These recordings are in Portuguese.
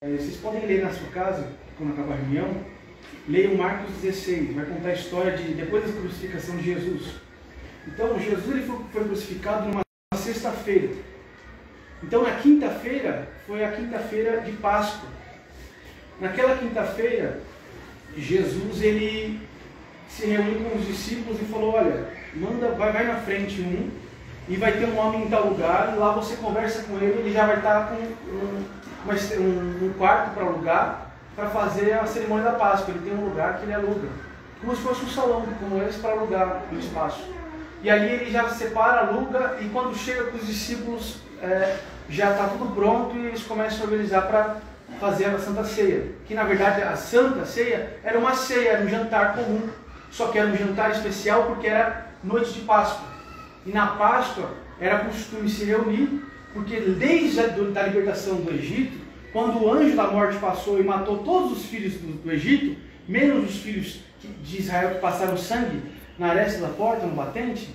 Vocês podem ler na sua casa, quando acabar a reunião, leiam Marcos 16, vai contar a história de depois da crucificação de Jesus. Então, Jesus ele foi crucificado numa sexta-feira. Então, na quinta-feira, foi a quinta-feira de Páscoa. Naquela quinta-feira, Jesus ele se reuniu com os discípulos e falou: olha, vai na frente e vai ter um homem em tal lugar, e lá você conversa com ele, ele já vai estar com um quarto para alugar, para fazer a cerimônia da Páscoa. Ele tem um lugar que ele aluga, como se fosse um salão, como esse, para alugar no espaço. E ali ele já separa, aluga, e quando chega com os discípulos, já está tudo pronto, e eles começam a organizar para fazer a Santa Ceia. Que na verdade a Santa Ceia era uma ceia, era um jantar comum, só que era um jantar especial porque era noite de Páscoa. E na Páscoa era costume se reunir, porque desde a libertação do Egito, quando o anjo da morte passou e matou todos os filhos do Egito, menos os filhos de Israel que passaram sangue na aresta da porta, no batente,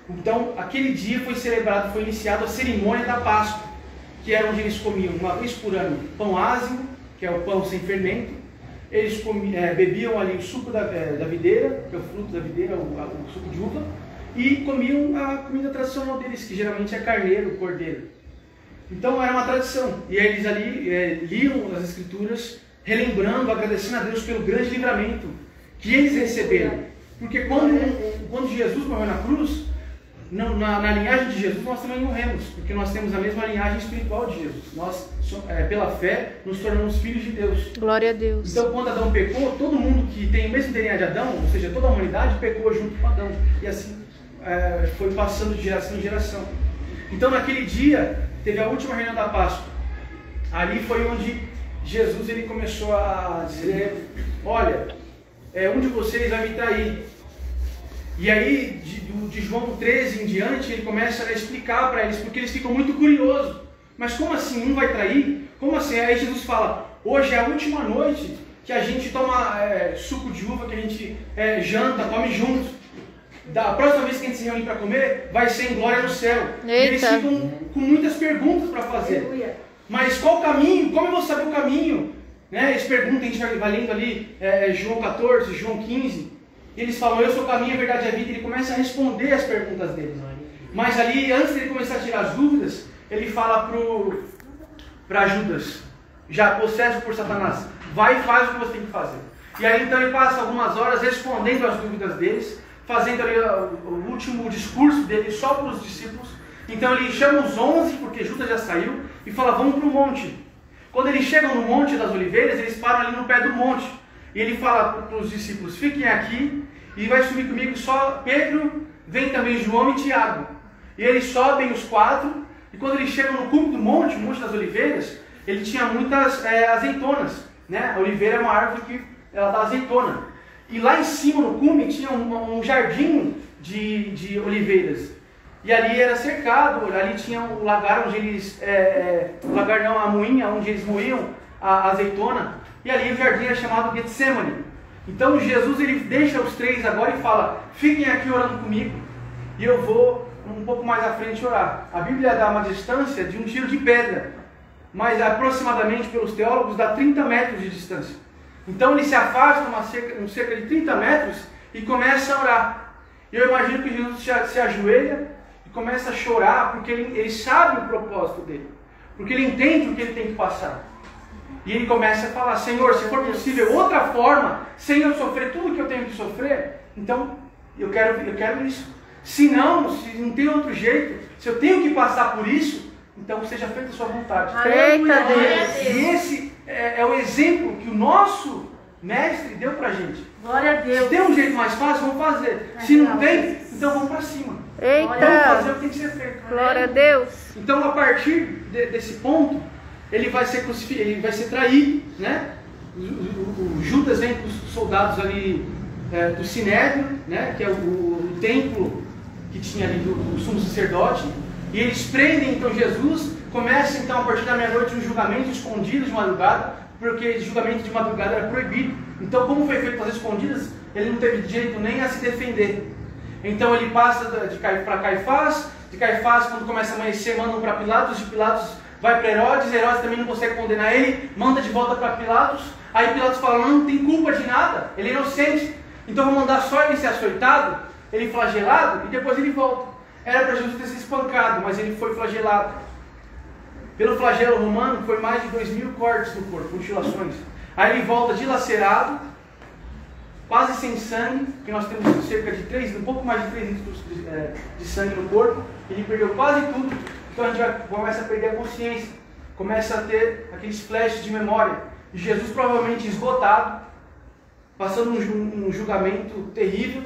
então aquele dia foi iniciada a cerimônia da Páscoa, que era onde eles comiam uma vez por ano pão ázimo, que é o pão sem fermento. Eles bebiam ali o suco da videira, que é o fruto da videira, o suco de uva, e comiam a comida tradicional deles, que geralmente é carneiro, cordeiro. Então era uma tradição, e eles ali liam as Escrituras, relembrando, agradecendo a Deus pelo grande livramento que eles receberam. Porque quando Jesus morreu na cruz, na linhagem de Jesus nós também morremos, porque nós temos a mesma linhagem espiritual de Jesus. Nós, pela fé, nos tornamos filhos de Deus. Glória a Deus. Então quando Adão pecou, todo mundo que tem o mesmo DNA de Adão, ou seja, toda a humanidade pecou junto com Adão. E assim foi passando de geração em geração. Então naquele dia, teve a última reunião da Páscoa. Ali foi onde Jesus ele começou a dizer: olha, um de vocês vai me trair. E aí, de João 13 em diante, ele começa a explicar para eles, porque eles ficam muito curiosos. Mas como assim um vai trair? Como assim? Aí Jesus fala: hoje é a última noite que a gente toma suco de uva, que a gente janta, come juntos. Da próxima vez que a gente se reúne para comer, vai ser em glória no céu. E eles ficam com muitas perguntas para fazer. Mas qual o caminho? Como eu vou saber o caminho? Eles perguntam, a gente vai lendo ali João 14, João 15. E eles falam: eu sou o caminho, a verdade e a vida. Ele começa a responder as perguntas deles. Mas ali, antes de ele começar a tirar as dúvidas, ele fala para Judas, já possesso por Satanás: vai e faz o que você tem que fazer. E aí então ele passa algumas horas respondendo as dúvidas deles, fazendo ali o último discurso dele só para os discípulos. Então ele chama os 11, porque Judas já saiu, e fala: vamos para o monte. Quando eles chegam no Monte das Oliveiras, eles param ali no pé do monte. E ele fala para os discípulos: fiquem aqui, e vai subir comigo só Pedro, vem também João e Tiago. E eles sobem os 4, e quando eles chegam no cume do monte, o Monte das Oliveiras, ele tinha muitas azeitonas. A oliveira é uma árvore que ela dá azeitona. E lá em cima, no cume, tinha um jardim de oliveiras. E ali era cercado, ali tinha o lagar onde eles... a moinha, onde eles moíam a azeitona. E ali o jardim era chamado Getsemane. Então Jesus ele deixa os 3 agora e fala: fiquem aqui orando comigo, e eu vou um pouco mais à frente orar. A Bíblia dá uma distância de um tiro de pedra, mas aproximadamente, pelos teólogos, dá 30 metros de distância. Então ele se afasta cerca de 30 metros e começa a orar. Eu imagino que Jesus se ajoelha e começa a chorar, porque ele sabe o propósito dele, porque ele entende o que ele tem que passar. E ele começa a falar: Senhor, se for possível outra forma, sem eu sofrer tudo que eu tenho que sofrer, então eu quero isso. Se não tem outro jeito, se eu tenho que passar por isso, então seja feita a sua vontade. Eita Deus! E esse é o exemplo que o nosso mestre deu pra gente. Glória a Deus. Se tem um jeito mais fácil, vamos fazer. Se não tem, então vamos para cima. Eita! Vamos fazer o que tem que ser feito. Glória a Deus! Então, a partir desse ponto, ele vai ser crucificado, ele vai ser traído, O Judas vem com os soldados ali do Sinédrio, que é o templo que tinha ali do sumo sacerdote, e eles prendem então Jesus. Começa então a partir da meia-noite um julgamento escondido de madrugada, porque julgamento de madrugada era proibido. Então, como foi feito às escondidas, ele não teve direito nem a se defender. Então ele passa para Caifás, de Caifás, quando começa a amanhecer, mandam para Pilatos, de Pilatos vai para Herodes, Herodes também não consegue condenar ele, manda de volta para Pilatos. Aí Pilatos fala, não tem culpa de nada, ele é inocente, então vou mandar só ele ser açoitado, ele flagelado, e depois ele volta. Era para Jesus ter sido espancado, mas ele foi flagelado. Pelo flagelo romano, foi mais de 2.000 cortes no corpo, mutilações. Aí ele volta dilacerado, quase sem sangue, porque nós temos cerca de um pouco mais de 3 litros de sangue no corpo. Ele perdeu quase tudo, então a gente começa a perder a consciência, começa a ter aqueles flashes de memória. E Jesus provavelmente esgotado, passando um julgamento terrível.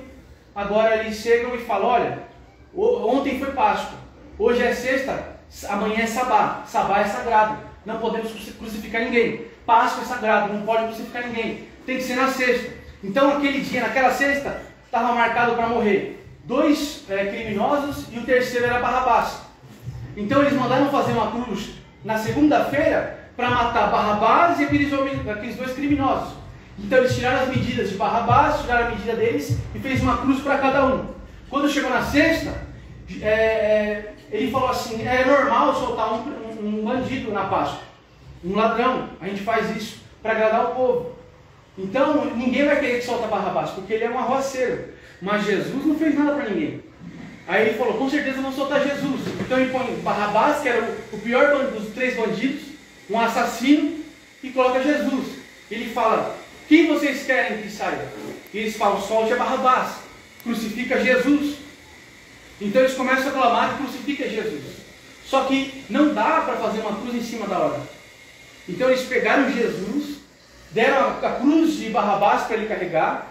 Agora eles chegam e falam, olha, ontem foi Páscoa, hoje é sexta, amanhã é Sabá, Sabá é sagrado, não podemos crucificar ninguém. Páscoa é sagrado, não pode crucificar ninguém, tem que ser na sexta. Então aquele dia, naquela sexta, estava marcado para morrer 2 criminosos e o terceiro era Barrabás. Então eles mandaram fazer uma cruz na segunda-feira para matar Barrabás e aqueles 2 criminosos. Então eles tiraram as medidas de Barrabás, tiraram a medida deles e fez uma cruz para cada um. Quando chegou na sexta, ele falou assim, é normal soltar um bandido na Páscoa, um ladrão, a gente faz isso para agradar o povo. Então ninguém vai querer que solta Barrabás, porque ele é um arruaceiro, mas Jesus não fez nada para ninguém. Aí ele falou, com certeza vão soltar Jesus. Então ele põe Barrabás, que era o pior dos 3 bandidos, um assassino, e coloca Jesus. Ele fala, quem vocês querem que saia? E eles falam, solte a Barrabás, crucifica Jesus. Então eles começam a clamar que crucifica Jesus. Só que não dá para fazer uma cruz em cima da hora. Então eles pegaram Jesus, deram a cruz de Barrabás para ele carregar,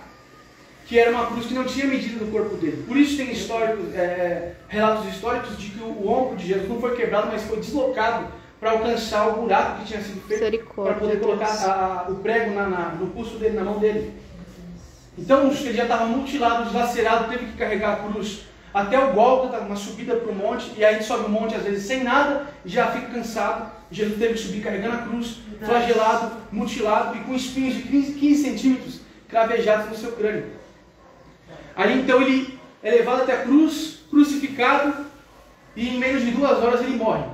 que era uma cruz que não tinha medida do corpo dele. Por isso tem relatos históricos de que o ombro de Jesus não foi quebrado, mas foi deslocado para alcançar o buraco que tinha sido feito para poder colocar o prego no pulso dele, na mão dele. Então ele já estava mutilado, dilacerado, teve que carregar a cruz até o Gólgota, uma subida para o monte, e aí a gente sobe o monte às vezes sem nada, e já fica cansado. Jesus teve que subir carregando a cruz, flagelado, mutilado e com espinhos de 15 centímetros cravejados no seu crânio. Aí então ele é levado até a cruz, crucificado, e em menos de 2 horas ele morre.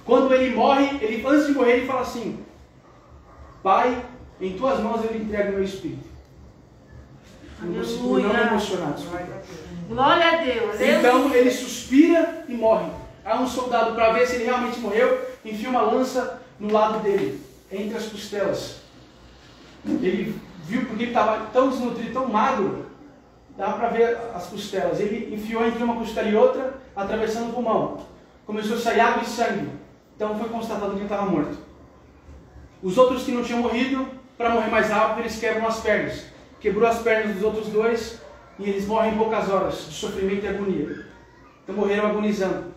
Quando ele morre, antes de morrer ele fala assim, Pai, em tuas mãos eu entrego o meu espírito. Não emocionado. Glória a Deus. Então ele suspira e morre. Aí um soldado, para ver se ele realmente morreu, enfia uma lança no lado dele, entre as costelas. Ele viu porque ele estava tão desnutrido, tão magro, dava para ver as costelas. Ele enfiou entre uma costela e outra, atravessando o pulmão. Começou a sair água e sangue. Então foi constatado que ele estava morto. Os outros que não tinham morrido, para morrer mais rápido, eles quebram as pernas. Quebrou as pernas dos outros 2 e eles morrem em poucas horas de sofrimento e agonia. Então morreram agonizando.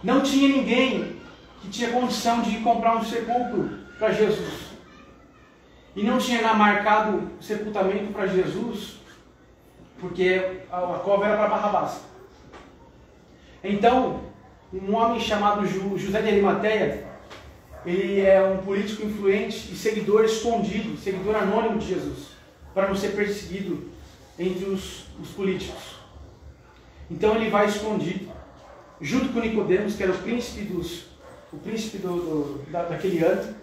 Não tinha ninguém que tinha condição de comprar um sepulcro para Jesus. E não tinha marcado sepultamento para Jesus, porque a cova era para Barrabás. Então, um homem chamado José de Arimateia, ele é um político influente e seguidor escondido, seguidor anônimo de Jesus, para não ser perseguido entre os políticos. Então ele vai escondido, junto com Nicodemos, que era o príncipe daquele ano,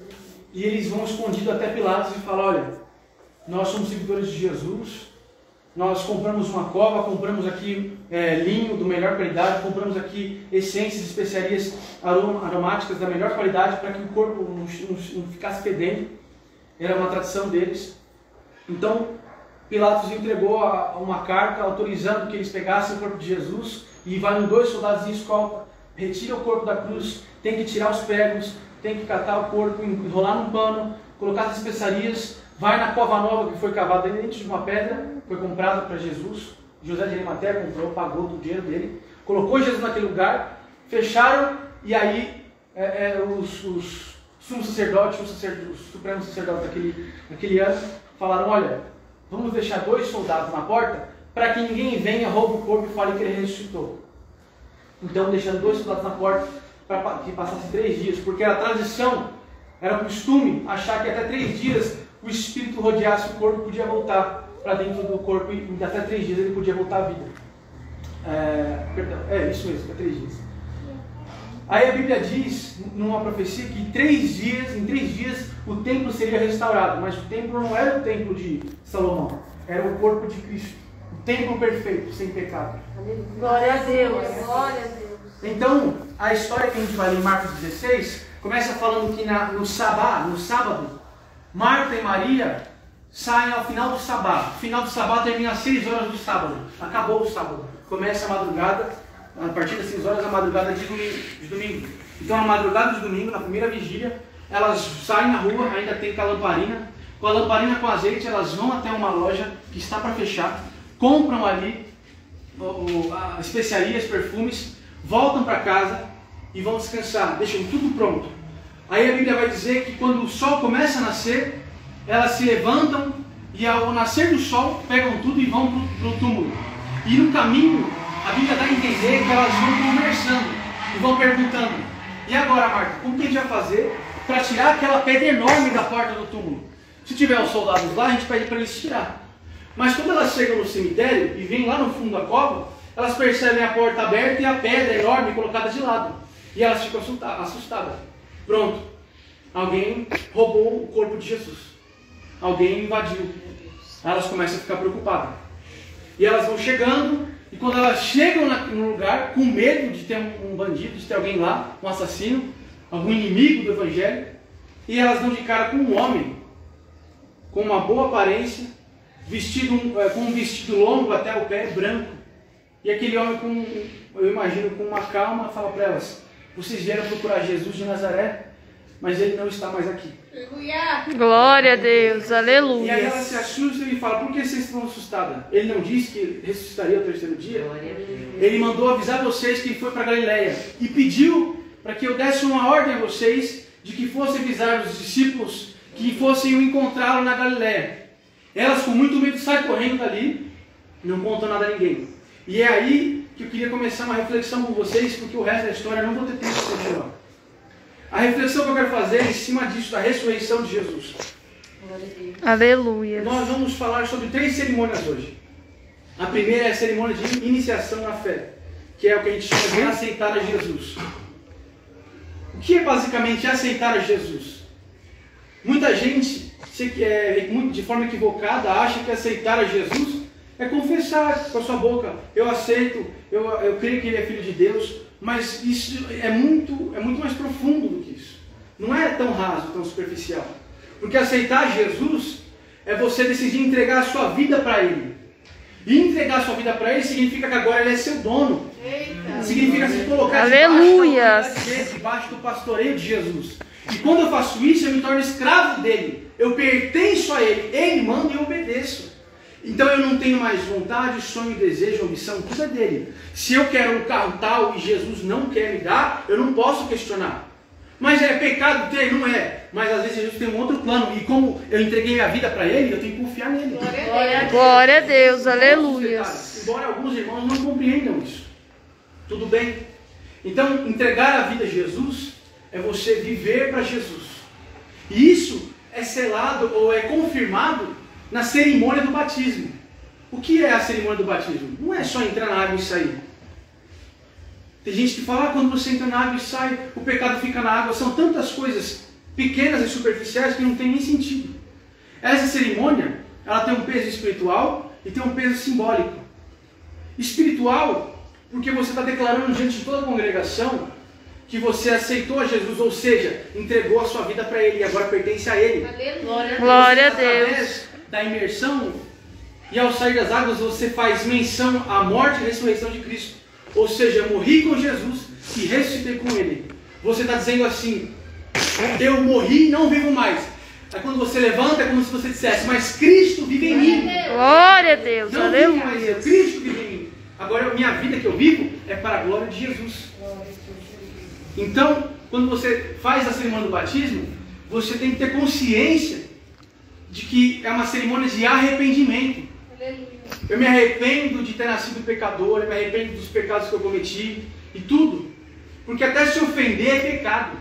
e eles vão escondido até Pilatos e falam, olha, nós somos seguidores de Jesus, nós compramos uma cova, compramos aqui linho do melhor qualidade, compramos aqui essências, especiarias aromáticas da melhor qualidade para que o corpo não ficasse fedendo. Era uma tradição deles. Então, Pilatos entregou uma carta autorizando que eles pegassem o corpo de Jesus e vai 2 soldados em escolta, retira o corpo da cruz, tem que tirar os pregos, tem que catar o corpo, enrolar num pano, colocar as especiarias, vai na cova nova que foi cavada dentro de uma pedra, foi comprada para Jesus. José de Arimateia comprou, pagou do dinheiro dele, colocou Jesus naquele lugar, fecharam, e aí os sumos sacerdotes, os supremos sacerdotes daquele ano, falaram, olha, vamos deixar 2 soldados na porta, para que ninguém venha, roube o corpo e fale que ele ressuscitou. Então deixando 2 soldados na porta, para que passasse 3 dias, porque era tradição, era costume, achar que até 3 dias o espírito rodeasse o corpo, podia voltar para dentro do corpo e até 3 dias ele podia voltar à vida. Isso mesmo, até 3 dias. Aí a Bíblia diz, numa profecia, que em 3 dias o templo seria restaurado. Mas o templo não era o templo de Salomão, era o corpo de Cristo. O templo perfeito, sem pecado. Glória a Deus. Glória a Deus. Então, a história que a gente vai ler em Marcos 16, começa falando que no sábado, Marta e Maria saem ao final do sabá. O final do sabá termina às 6 horas do sábado. Acabou o sábado. Começa a madrugada, a partir das 6 horas, a madrugada de domingo. Então, na madrugada de domingo, na primeira vigília, elas saem na rua, ainda tem com a lamparina. Com a lamparina com azeite, elas vão até uma loja que está para fechar, compram ali especiarias, perfumes, voltam para casa e vão descansar, deixam tudo pronto. Aí a Bíblia vai dizer que quando o sol começa a nascer, elas se levantam e ao nascer do sol, pegam tudo e vão para o túmulo. E no caminho, a Bíblia dá a entender que elas vão conversando e vão perguntando: e agora, Marta, como que a gente vai fazer para tirar aquela pedra enorme da porta do túmulo? Se tiver os soldados lá, a gente pede para eles tirar. Mas quando elas chegam no cemitério e vêm lá no fundo da cova, elas percebem a porta aberta e a pedra enorme colocada de lado. E elas ficam assustadas. Pronto. Alguém roubou o corpo de Jesus. Alguém invadiu. Elas começam a ficar preocupadas. E elas vão chegando, e quando elas chegam no lugar, com medo de ter um bandido, de ter alguém lá, um assassino, algum inimigo do Evangelho, e elas dão de cara com um homem, com uma boa aparência, com um vestido longo até o pé, branco. E aquele homem, eu imagino, com uma calma, fala para elas: vocês vieram procurar Jesus de Nazaré, mas ele não está mais aqui. Glória a Deus. E aí Aleluia. elas se assustam e falam: por que vocês estão assustadas? Ele não disse que ressuscitaria ao 3º dia? Ele mandou avisar vocês que ele foi para Galileia e pediu para que eu desse uma ordem a vocês de que fossem avisar os discípulos que fossem encontrá-lo na Galileia. Elas, com muito medo, saem correndo dali, não contam nada a ninguém. E é aí que eu queria começar uma reflexão com vocês, porque o resto da história eu não vou ter tempo de continuar. A reflexão que eu quero fazer é em cima disso, da ressurreição de Jesus. Aleluia. Nós vamos falar sobre 3 cerimônias hoje. A primeira é a cerimônia de iniciação na fé, que é o que a gente chama de aceitar a Jesus. O que é basicamente aceitar a Jesus? Muita gente, de forma equivocada, acha que aceitar a Jesus é confessar com a sua boca: eu aceito, eu creio que ele é filho de Deus. Mas isso é muito mais profundo do que isso. Não é tão raso, tão superficial. Porque aceitar Jesus é você decidir entregar a sua vida para Ele. E entregar a sua vida para Ele significa que agora Ele é seu dono. Eita. Significa se colocar Aleluia. debaixo do pastoreio de Jesus. E quando eu faço isso, eu me torno escravo dele. Eu pertenço a Ele. Ele manda e eu obedeço. Então eu não tenho mais vontade, sonho, desejo, ambição, tudo é dele. Se eu quero um carro tal e Jesus não quer me dar, eu não posso questionar. Mas é pecado ter? Não é. Mas às vezes Jesus tem um outro plano. E como eu entreguei minha vida para Ele, eu tenho que confiar nele. Glória a Deus. Aleluia. Embora alguns irmãos não compreendam isso. Tudo bem. Então, entregar a vida a Jesus é você viver para Jesus. E isso é selado ou é confirmado na cerimônia do batismo. O que é a cerimônia do batismo? Não é só entrar na água e sair. Tem gente que fala: quando você entra na água e sai, o pecado fica na água. São tantas coisas pequenas e superficiais que não tem nem sentido. Essa cerimônia, ela tem um peso espiritual e tem um peso simbólico. Espiritual, porque você está declarando diante de toda a congregação que você aceitou a Jesus, ou seja, entregou a sua vida para Ele e agora pertence a Ele. Glória a Através Deus. da imersão, e ao sair das águas você faz menção à morte e ressurreição de Cristo. Ou seja, eu morri com Jesus e ressuscitei com Ele. Você está dizendo assim: eu morri e não vivo mais. Aí quando você levanta é como se você dissesse: mas Cristo vive em mim. Glória a Deus. Não vivo mais eu, Aleluia. Cristo vive em mim. Agora a minha vida que eu vivo é para a glória de Jesus. Então, quando você faz a cerimônia do batismo, você tem que ter consciência de que é uma cerimônia de arrependimento. Eu me arrependo de ter nascido pecador, eu me arrependo dos pecados que eu cometi e tudo. Porque até se ofender é pecado.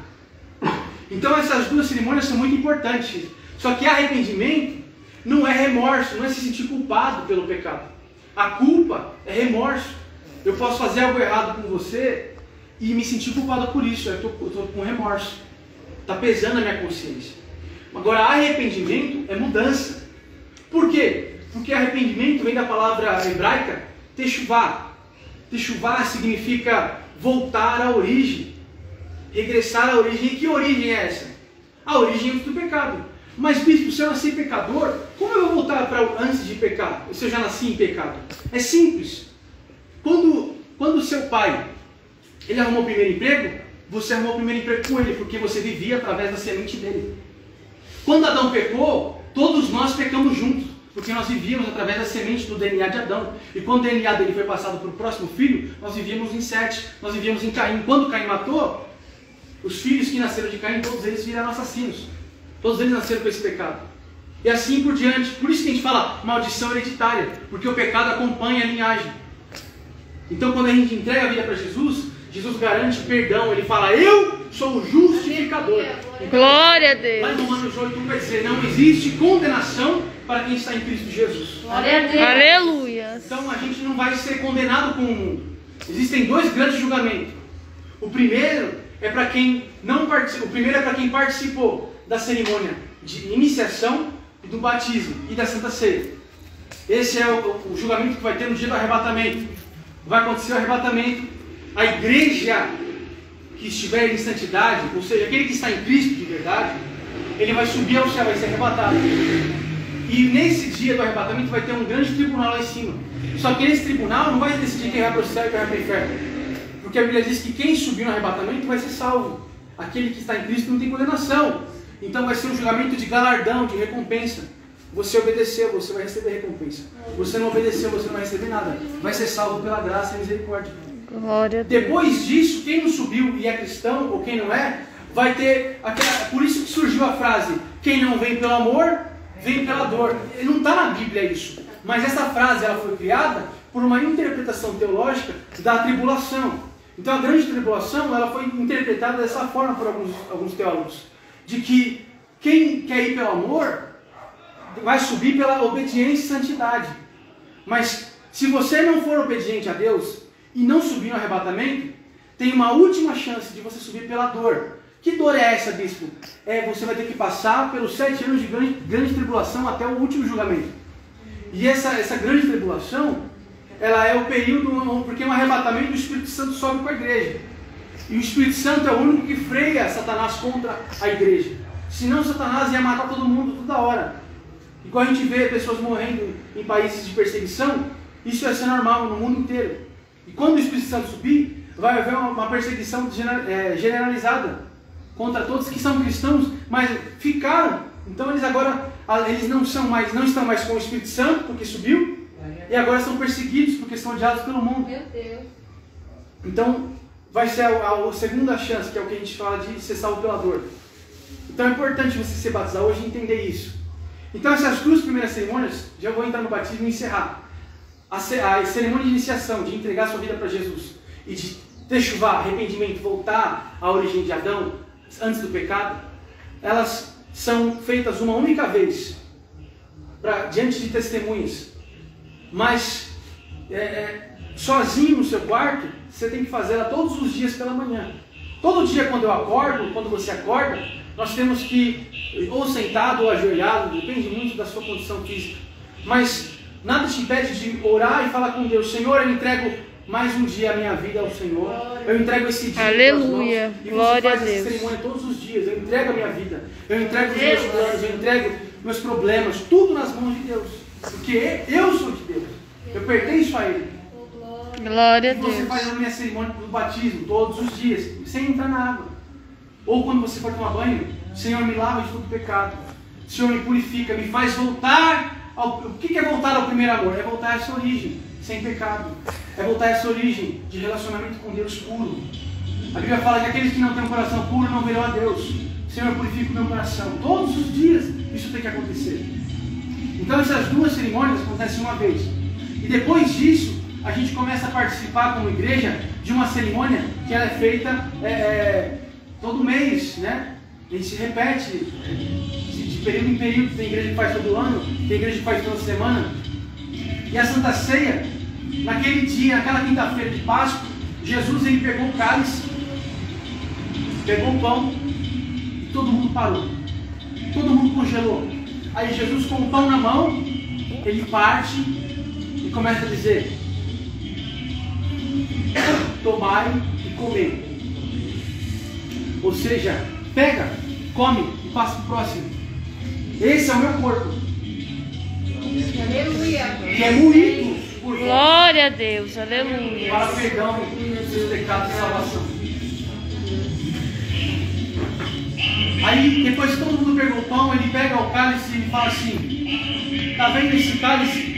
Então essas 2 cerimônias são muito importantes. Só que arrependimento não é remorso, não é se sentir culpado pelo pecado. A culpa é remorso. Eu posso fazer algo errado com você e me senti culpado por isso. Eu estou com remorso. Está pesando a minha consciência. Agora, arrependimento é mudança. Por quê? Porque arrependimento vem da palavra hebraica techuvá. Techuvá significa voltar à origem, regressar à origem. E que origem é essa? A origem do pecado. Mas, bispo, se eu nasci pecador, como eu vou voltar para antes de pecar? Se eu já nasci em pecado? É simples. Quando seu pai ele arrumou o primeiro emprego, você arrumou o primeiro emprego com ele, porque você vivia através da semente dele. Quando Adão pecou, todos nós pecamos juntos, porque nós vivíamos através da semente do DNA de Adão. E quando o DNA dele foi passado para o próximo filho, nós vivíamos em Sete, nós vivíamos em Caim. Quando Caim matou, os filhos que nasceram de Caim, todos eles viraram assassinos. Todos eles nasceram com esse pecado. E assim por diante. Por isso que a gente fala maldição hereditária, porque o pecado acompanha a linhagem. Então quando a gente entrega a vida para Jesus, Jesus garante perdão. Ele fala, eu sou o justificador. Então, Glória a Deus. lá em Romanos 8 vai dizer, não existe condenação para quem está em Cristo Jesus. Glória a Deus. Aleluia. Então a gente não vai ser condenado com o mundo. Existem dois grandes julgamentos. O primeiro é para quem não participou. O primeiro é para quem participou da cerimônia de iniciação e do batismo e da Santa Ceia. Esse é o julgamento que vai ter no dia do arrebatamento. Vai acontecer o arrebatamento. A igreja que estiver em santidade, ou seja, aquele que está em Cristo de verdade, ele vai subir ao céu, vai ser arrebatado. E nesse dia do arrebatamento vai ter um grande tribunal lá em cima. Só que nesse tribunal não vai decidir quem vai para o céu e quem vai para o inferno. Porque a Bíblia diz que quem subir no arrebatamento vai ser salvo. Aquele que está em Cristo não tem condenação. Então vai ser um julgamento de galardão, de recompensa. Você obedeceu, você vai receber recompensa. Você não obedeceu, você não vai receber nada. Vai ser salvo pela graça e misericórdia. Glória a Deus. Depois disso, quem não subiu e é cristão, ou quem não é, vai ter aquela... Por isso que surgiu a frase, quem não vem pelo amor, vem pela dor. Não está na Bíblia isso. Mas essa frase ela foi criada por uma interpretação teológica da tribulação. Então a grande tribulação ela foi interpretada dessa forma por alguns teólogos. De que quem quer ir pelo amor vai subir pela obediência e santidade. Mas se você não for obediente a Deus e não subir no arrebatamento, tem uma última chance de você subir pela dor. Que dor é essa, bispo? Você vai ter que passar pelos 7 anos de grande tribulação até o último julgamento. E essa grande tribulação, ela é o período, porque no arrebatamento o Espírito Santo sobe com a igreja. E o Espírito Santo é o único que freia Satanás contra a igreja. Senão Satanás ia matar todo mundo toda hora. E quando a gente vê pessoas morrendo em países de perseguição, isso vai ser normal no mundo inteiro. E quando o Espírito Santo subir, vai haver uma perseguição generalizada contra todos que são cristãos, mas ficaram. Então eles agora não estão mais com o Espírito Santo, porque subiu, e agora são perseguidos porque são odiados pelo mundo. Meu Deus. Então vai ser a segunda chance, que é o que a gente fala de ser salvo pela dor. Então é importante você se batizar hoje e entender isso. Então essas duas primeiras cerimônias, já vou entrar no batismo e encerrar. A cerimônia de iniciação, de entregar sua vida para Jesus, e de techuvá, arrependimento, voltar à origem de Adão, antes do pecado, elas são feitas uma única vez, diante de testemunhas. Mas, sozinho no seu quarto, você tem que fazer ela todos os dias pela manhã. Todo dia quando eu acordo, quando você acorda, nós temos que, ou sentado ou ajoelhado, depende muito da sua condição física. Mas nada te impede de orar e falar com Deus, Senhor, eu entrego mais um dia a minha vida ao Senhor. Eu entrego esse dia. Aleluia. E Glória a você faz essa Deus. cerimônia todos os dias. Eu entrego a minha vida. Eu entrego os meus planos. Eu entrego meus problemas. Tudo nas mãos de Deus. Porque eu sou de Deus. Eu pertenço a Ele. Glória a E você Deus. faz a minha cerimônia do batismo todos os dias, sem entrar na água. Ou quando você for tomar banho, Senhor, me lava de todo pecado. Senhor, me purifica, me faz voltar ao... O que é voltar ao primeiro amor? É voltar a essa origem, sem pecado. É voltar a essa origem de relacionamento com Deus puro. A Bíblia fala que aqueles que não têm um coração puro não verão a Deus. Senhor, purifica o meu coração. Todos os dias isso tem que acontecer. Então essas duas cerimônias acontecem uma vez. E depois disso, a gente começa a participar como igreja de uma cerimônia que ela é feita todo mês, né? A gente se repete de período em período. Tem igreja que faz todo ano, tem igreja que faz toda semana. E a Santa Ceia, naquele dia, naquela quinta-feira de Páscoa, Jesus ele pegou o cálice pegou o pão e todo mundo parou. Todo mundo congelou. Aí Jesus, com o pão na mão, ele parte e começa a dizer: tomai e comei. Ou seja, pega, come e passa para o próximo. Esse é o meu corpo, que é moído por vós, Glória a Deus. Aleluia. para perdão dos seus pecados e salvação. Aí, depois que todo mundo pegou o pão, ele pega o cálice e ele fala assim: tá vendo esse cálice?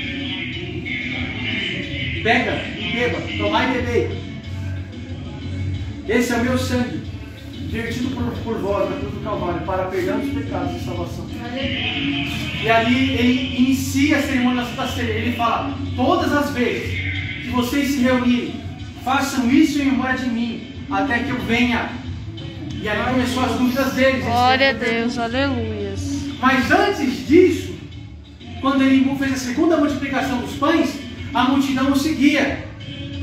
Pega e beba, tomai e bebei. Esse é o meu sangue, vertido por vós na cruz do Calvário, para perdão dos pecados e salvação. E ali ele inicia a cerimônia da Santa Ceia. Ele fala: todas as vezes que vocês se reunirem, façam isso em memória de mim, até que eu venha. E aí começou as dúvidas deles. Glória a Deus. Aleluia. Mas antes disso, quando ele fez a segunda multiplicação dos pães, a multidão o seguia.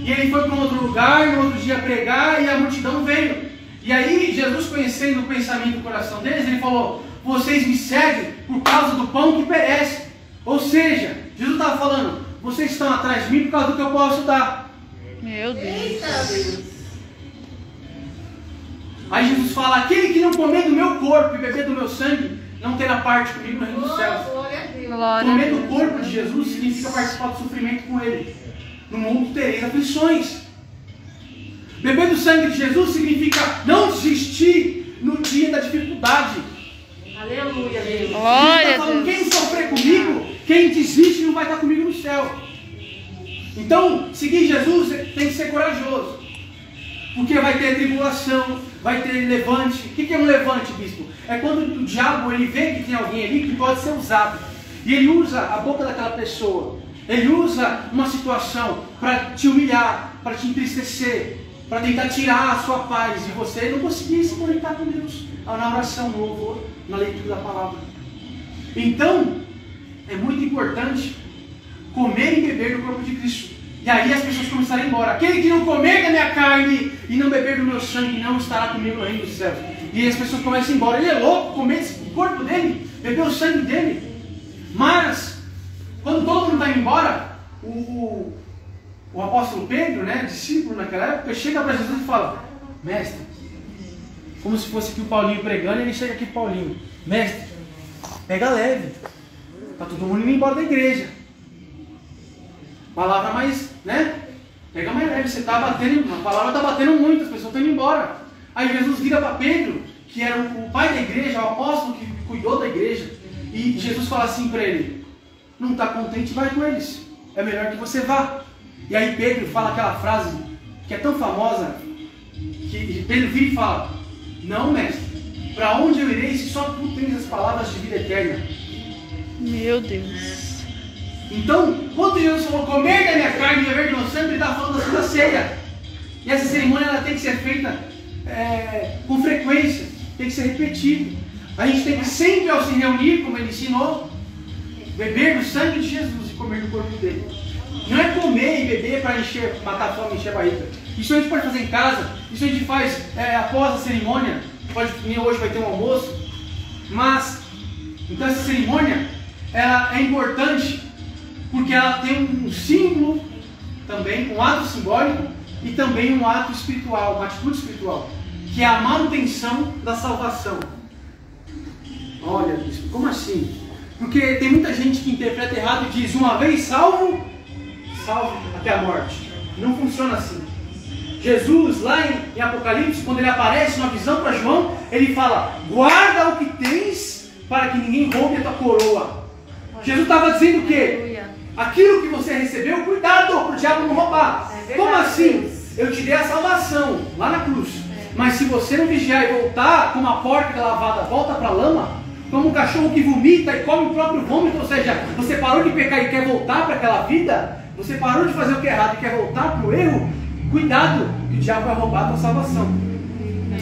E ele foi para um outro lugar, no outro dia pregar, e a multidão veio. E aí Jesus, conhecendo o pensamento do coração deles, ele falou: vocês me seguem por causa do pão que perece. Ou seja, Jesus estava falando: vocês estão atrás de mim por causa do que eu posso dar. Meu Deus. Eita Deus. Aí Jesus fala: aquele que não comer do meu corpo e beber do meu sangue, não terá parte comigo no reino dos céus. Glória a Deus. Glória a Comer do Deus. corpo de Jesus significa participar do sofrimento com Ele. No mundo tereis aflições. Beber do sangue de Jesus significa não desistir no dia da dificuldade. Aleluia, Deus. Glória Ele está a falando: Deus. quem sofrer comigo, quem desiste não vai estar comigo no céu. Então, seguir Jesus tem que ser corajoso. Porque vai ter tribulação, vai ter levante. O que é um levante, bispo? É quando o diabo ele vê que tem alguém ali que pode ser usado. E ele usa a boca daquela pessoa. Ele usa uma situação para te humilhar, para te entristecer, para tentar tirar a sua paz e você não conseguir se conectar com Deus na oração, no louvor, na leitura da palavra. Então, é muito importante comer e beber do corpo de Cristo. E aí as pessoas começaram a ir embora. Aquele que não comer da minha carne e não beber do meu sangue não estará comigo no reino dos céus. E as pessoas começam a ir embora. Ele é louco, comer o corpo dele, beber o sangue dele. Mas, quando todo mundo está indo embora, o apóstolo Pedro, né, discípulo naquela época, chega para Jesus e fala: mestre, como se fosse aqui o Paulinho pregando, ele chega aqui, Paulinho: mestre, pega leve, está todo mundo indo embora da igreja. Palavra mais, né? Pega mais leve, você está batendo, a palavra está batendo muito, as pessoas estão indo embora. Aí Jesus vira para Pedro, que era o pai da igreja, o apóstolo que cuidou da igreja, e Jesus fala assim para ele: não está contente, vai com eles, é melhor que você vá. E aí Pedro fala aquela frase que é tão famosa, que Pedro vira e fala: não, mestre, para onde eu irei se só tu tens as palavras de vida eterna? Meu Deus. Então, quando Jesus falou comer da minha carne e beber do meu sangue, ele estava falando da Santa Ceia. E essa cerimônia ela tem que ser feita com frequência, tem que ser repetida. A gente tem que sempre, ao se reunir, como ele ensinou, beber do sangue de Jesus e comer do corpo dele. Não é comer e beber para matar a fome e encher a barriga. Isso a gente pode fazer em casa, isso a gente faz após a cerimônia. Nem hoje vai ter um almoço. Mas, então essa cerimônia ela é importante porque ela tem um símbolo também, um ato simbólico e também um ato espiritual, uma atitude espiritual, que é a manutenção da salvação. Olha, bispo, como assim? Porque tem muita gente que interpreta errado e diz: uma vez salvo, salvo até a morte. Não funciona assim. Jesus, lá em Apocalipse, quando ele aparece numa visão para João, ele fala: guarda o que tens para que ninguém roube a tua coroa. Jesus estava dizendo o quê? Aquilo que você recebeu, cuidado para o diabo não roubar. Como assim? Eu te dei a salvação lá na cruz. Mas se você não vigiar e voltar, como a porca lavada volta para a lama, como um cachorro que vomita e come o próprio vômito, ou seja, você parou de pecar e quer voltar para aquela vida, você parou de fazer o que é errado e quer voltar para o erro, cuidado, que o diabo vai roubar a tua salvação.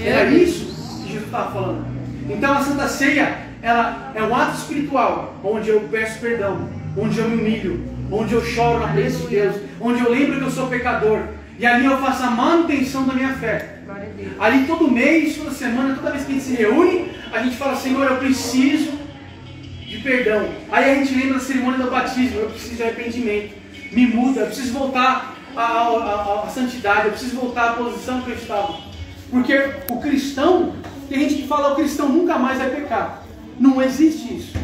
Era isso que Jesus estava falando. Então a Santa Ceia, ela é um ato espiritual, onde eu peço perdão, onde eu me humilho, onde eu choro na presença de Deus, onde eu lembro que eu sou pecador, e ali eu faço a manutenção da minha fé, Glória a Deus. Ali todo mês, toda semana, toda vez que a gente se reúne, a gente fala, Senhor, eu preciso de perdão. Aí a gente lembra da cerimônia do batismo, eu preciso de arrependimento. Me muda, eu preciso voltar à santidade, eu preciso voltar à posição que eu estava. Porque o cristão, tem gente que fala, o cristão nunca mais vai pecar. Não existe isso.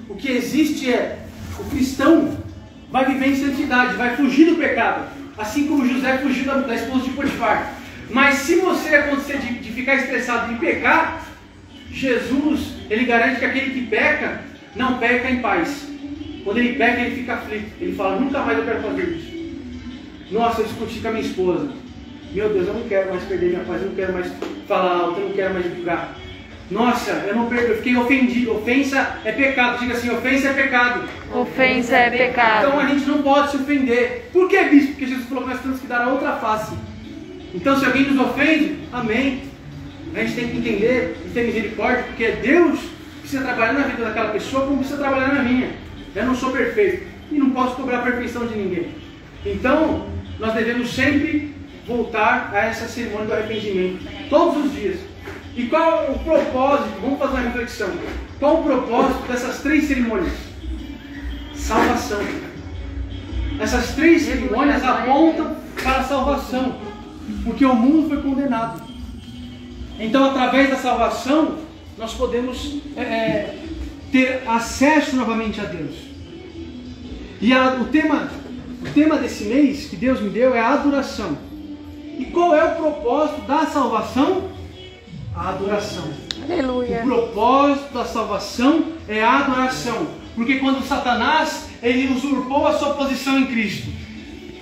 O que existe é, o cristão vai viver em santidade, vai fugir do pecado. Assim como José fugiu da esposa de Potifar. Mas se você acontecer de ficar estressado e pecar, Jesus, ele garante que aquele que peca, não peca em paz. Quando ele peca, ele fica aflito. Ele fala, nunca mais eu quero fazer isso. Nossa, eu discuti com a minha esposa. Meu Deus, eu não quero mais perder minha paz, eu não quero mais falar alto, eu não quero mais julgar. Nossa, eu fiquei ofendido. Ofensa é pecado. Diga assim, ofensa é pecado. Ofensa é pecado. Então a gente não pode se ofender. Por que, bispo? Porque Jesus falou que nós temos que dar a outra face. Então se alguém nos ofende, amém. A gente tem que entender e ter misericórdia, porque é Deus que precisa trabalhar na vida daquela pessoa como precisa trabalhar na minha. Eu não sou perfeito e não posso cobrar a perfeição de ninguém. Então, nós devemos sempre voltar a essa cerimônia do arrependimento, todos os dias. E qual é o propósito? Vamos fazer uma reflexão. Qual o propósito dessas 3 cerimônias? Salvação. Essas 3 cerimônias apontam para a salvação, porque o mundo foi condenado. Então, através da salvação, nós podemos ter acesso novamente a Deus. E o tema desse mês que Deus me deu é a adoração. E qual é o propósito da salvação? A adoração. Aleluia. O propósito da salvação é a adoração. Porque quando Satanás, ele usurpou a sua posição em Cristo,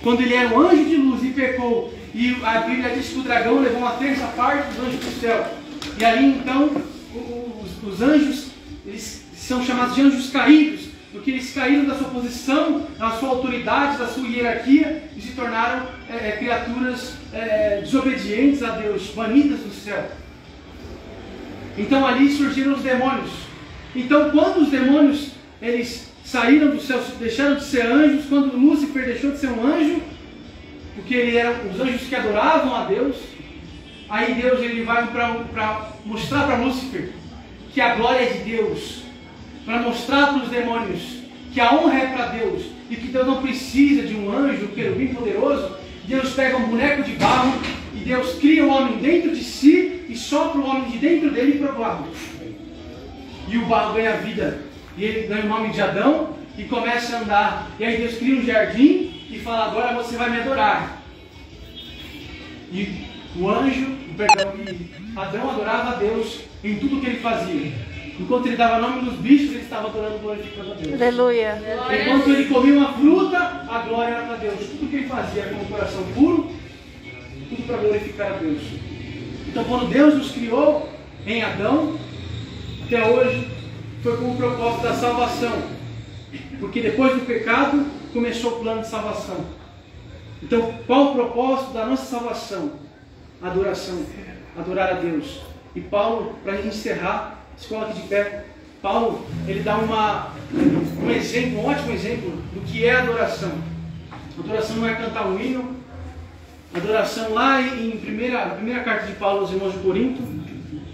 quando ele era um anjo de luz e pecou, e a Bíblia diz que o dragão levou uma terça parte dos anjos do céu, e ali então os anjos, eles são chamados de anjos caídos, porque eles caíram da sua posição, da sua autoridade, da sua hierarquia, e se tornaram criaturas desobedientes a Deus, banidas do céu. Então ali surgiram os demônios. Então quando os demônios eles saíram do céu, deixaram de ser anjos, quando Lúcifer deixou de ser um anjo, porque ele era os anjos que adoravam a Deus, aí Deus ele vai para mostrar para Lúcifer que a glória é de Deus, para mostrar para os demônios que a honra é para Deus e que Deus não precisa de um anjo, um querubim poderoso. Deus pega um boneco de barro e Deus cria o homem dentro de si e sopra o homem de dentro dele para o barro. E o barro ganha vida e ele ganha o nome de Adão e começa a andar. E aí Deus cria um jardim e fala, agora você vai me adorar. E Adão adorava a Deus em tudo que ele fazia. Enquanto ele dava nome nos bichos, ele estava adorando e glorificando a Deus. Aleluia. Enquanto ele comia uma fruta, a glória era para Deus. Tudo que ele fazia com o coração puro, tudo para glorificar a Deus. Então quando Deus nos criou em Adão, até hoje, foi com o propósito da salvação. Porque depois do pecado, começou o plano de salvação. Então qual o propósito da nossa salvação? Adoração. Adorar a Deus. E Paulo, para a gente encerrar, se coloque de pé. Paulo, ele dá um exemplo, um ótimo exemplo do que é adoração. Adoração não é cantar um hino. Adoração lá na primeira carta de Paulo aos irmãos de Corinto,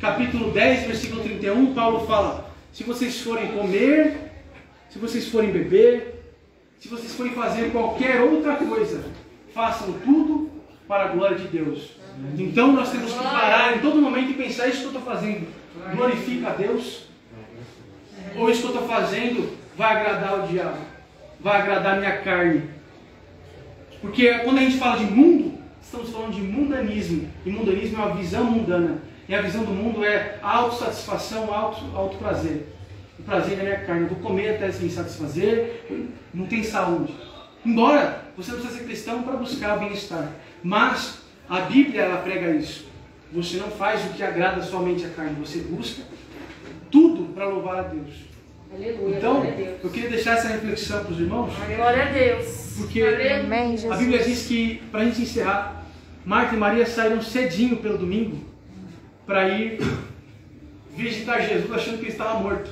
capítulo 10, versículo 31, Paulo fala, se vocês forem comer, se vocês forem beber, se vocês forem fazer qualquer outra coisa, façam tudo para a glória de Deus. Então nós temos que parar em todo momento e pensar, isso que eu estou fazendo glorifica a Deus? Ou isso que eu estou fazendo vai agradar o diabo? Vai agradar a minha carne? Porque quando a gente fala de mundo, estamos falando de mundanismo. E mundanismo é uma visão mundana. E a visão do mundo é autossatisfação, auto prazer. O prazer da minha carne. Eu vou comer até se me satisfazer. Não tem saúde. Embora você não precisa ser cristão para buscar o bem-estar. Mas a Bíblia ela prega isso. Você não faz o que agrada somente a carne. Você busca tudo para louvar a Deus. Aleluia, então, glória a Deus. eu queria deixar essa reflexão para os irmãos. Glória a Deus. Porque Amém, Jesus. a Bíblia diz que, para a gente encerrar, Marta e Maria saíram cedinho pelo domingo para ir visitar Jesus achando que ele estava morto.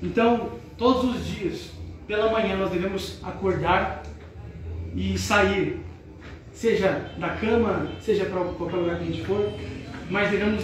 Então, todos os dias, pela manhã, nós devemos acordar e sair seja da cama, seja para qualquer lugar que a gente for, mas devemos